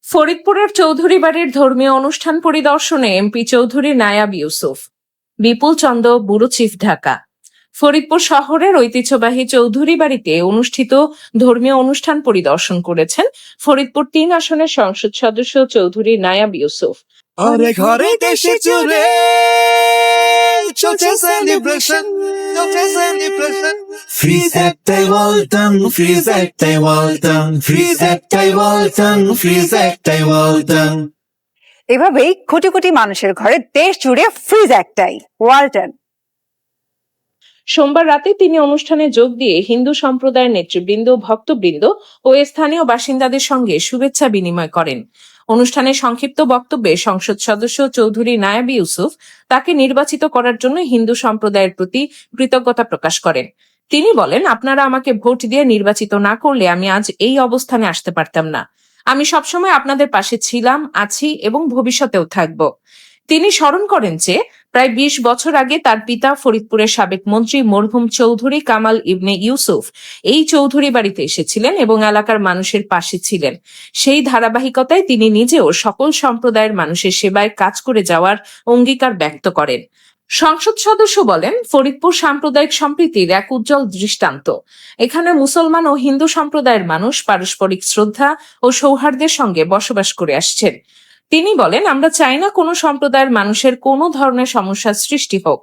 ফরিদপুরের চৌধুরী বাড়ির ধর্মীয় অনুষ্ঠান পরিদর্শনে এমপি চৌধুরী নায়াব ইউসুফ। বিপুল চন্দ, ব্যুরো চিফ, ঢাকা। ফরিদপুর শহরের ঐতিহ্যবাহী চৌধুরী বাড়িতে অনুষ্ঠিত ধর্মীয় অনুষ্ঠান পরিদর্শন করেছেন ফরিদপুর ৩ আসনের সংসদ সদস্য চৌধুরী নায়াব ইউসুফ। ঘরে ঘরে দেশে জুড়ে চলছে সেলিব্রেশন, চলছে সেলিব্রেশন। ফ্রিজ একটাই ওয়ালটন, ফ্রিজ একটাই ওয়ালটন, ফ্রিজ একটাই ওয়ালটন, ফ্রিজ একটাই ওয়ালটন। এভাবেই কোটি কোটি মানুষের ঘরে দেশ জুড়ে ফ্রিজ একটাই, ওয়ালটন। সোমবার রাতে তিনি অনুষ্ঠানে যোগ দিয়ে হিন্দু সম্প্রদায়ের নেতৃবৃন্দ, ভক্তবৃন্দ ও স্থানীয় বাসিন্দাদের সঙ্গে শুভেচ্ছা বিনিময় করেন। অনুষ্ঠানে সংক্ষিপ্ত বক্তব্যে সংসদ সদস্য চৌধুরী নায়াব ইউসুফ তাকে নির্বাচিত করার জন্য হিন্দু সম্প্রদায়ের প্রতি কৃতজ্ঞতা প্রকাশ করেন। তিনি বলেন, আপনারা আমাকে ভোট দিয়ে নির্বাচিত না করলে আমি আজ এই অবস্থানে আসতে পারতাম না। আমি সবসময় আপনাদের পাশে ছিলাম, আছি এবং ভবিষ্যতেও থাকব। তিনি স্মরণ করেন যে প্রায় ২০ বছর আগে তার পিতা ফরিদপুরের সাবেক মন্ত্রী মরহুম চৌধুরী কামাল ইবনে ইউসুফ এই চৌধুরী বাড়িতে এসেছিলেন এবং এলাকার মানুষের পাশে ছিলেন। সেই ধারাবাহিকতায় তিনি নিজেও সকল সম্প্রদায়ের মানুষের সেবায় কাজ করে যাওয়ার অঙ্গীকার ব্যক্ত করেন। সংসদ সদস্য বলেন, ফরিদপুর সাম্প্রদায়িক সম্প্রীতির এক উজ্জ্বল দৃষ্টান্ত। এখানে মুসলমান ও হিন্দু সম্প্রদায়ের মানুষ পারস্পরিক শ্রদ্ধা ও সৌহার্দ্যের সঙ্গে বসবাস করে আসছেন। তিনি বলেন, আমরা চাই না কোনো সম্প্রদায়ের মানুষের কোনো ধরনের সমস্যার সৃষ্টি হোক।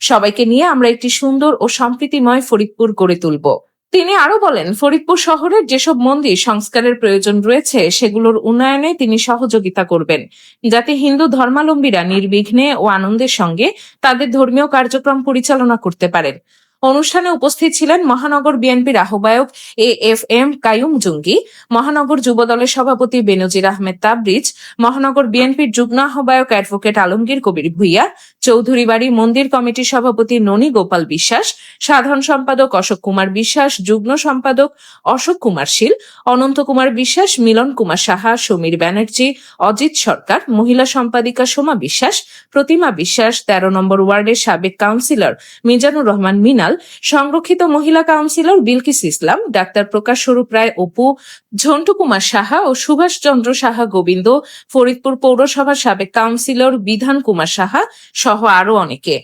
সবাইকে নিয়ে আমরা একটি সুন্দর ও সম্প্রীতিময় ফরিদপুর গড়ে তুলব। তিনি আরো বলেন, ফরিদপুর শহরের যেসব মন্দির সংস্কারের প্রয়োজন রয়েছে সেগুলোর উন্নয়নে তিনি সহযোগিতা করবেন, যাতে হিন্দু ধর্মাবলম্বীরা নির্বিঘ্নে ও আনন্দের সঙ্গে তাদের ধর্মীয় কার্যক্রম পরিচালনা করতে পারেন। অনুষ্ঠানে উপস্থিত ছিলেন মহানগর বিএনপির আহ্বায়ক AFM কাইয়ুম জঙ্গি, মহানগর যুবদলের সভাপতি বেনজির আহমেদ তাবরিজ, মহানগর বিএনপির যুগ্ম আহ্বায়ক অ্যাডভোকেট আলমগীর কবির ভূঁইয়া, চৌধুরী বাড়ি মন্দির কমিটির সভাপতি ননী গোপাল বিশ্বাস, সাধারণ সম্পাদক অশোক কুমার বিশ্বাস, যুগ্ম সম্পাদক অশোক কুমার শীল, অনন্ত কুমার বিশ্বাস, মিলন কুমার সাহা, সমীর ব্যানার্জি, অজিত সরকার, মহিলা সম্পাদিকা সোমা বিশ্বাস, প্রতিমা বিশ্বাস, ১৩ নম্বর ওয়ার্ডের সাবেক কাউন্সিলর মিজানুর রহমান মিনাল, সংরক্ষিত মহিলা কাউন্সিলর বিলকিস ইসলাম, ডাক্তার প্রকাশ স্বরূপ রায় অপু, ঝন্টু কুমার সাহা ও সুভাষ চন্দ্র সাহা গোবিন্দ, ফরিদপুর পৌরসভার সাবেক কাউন্সিলর বিধান কুমার সাহা সহ আরো অনেকে।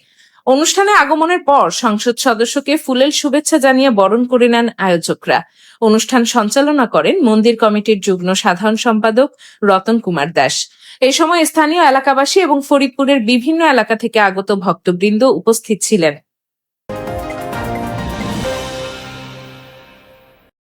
অনুষ্ঠানে আগমনের পর সংসদ সদস্যকে ফুলেল শুভেচ্ছা জানিয়ে বরণ করে নেন আয়োজকরা। অনুষ্ঠান সঞ্চালনা করেন মন্দির কমিটির যুগ্ম সাধারণ সম্পাদক রতন কুমার দাস। এই সময় স্থানীয় এলাকাবাসী এবং ফরিদপুরের বিভিন্ন এলাকা থেকে আগত ভক্তবৃন্দ উপস্থিত ছিলেন।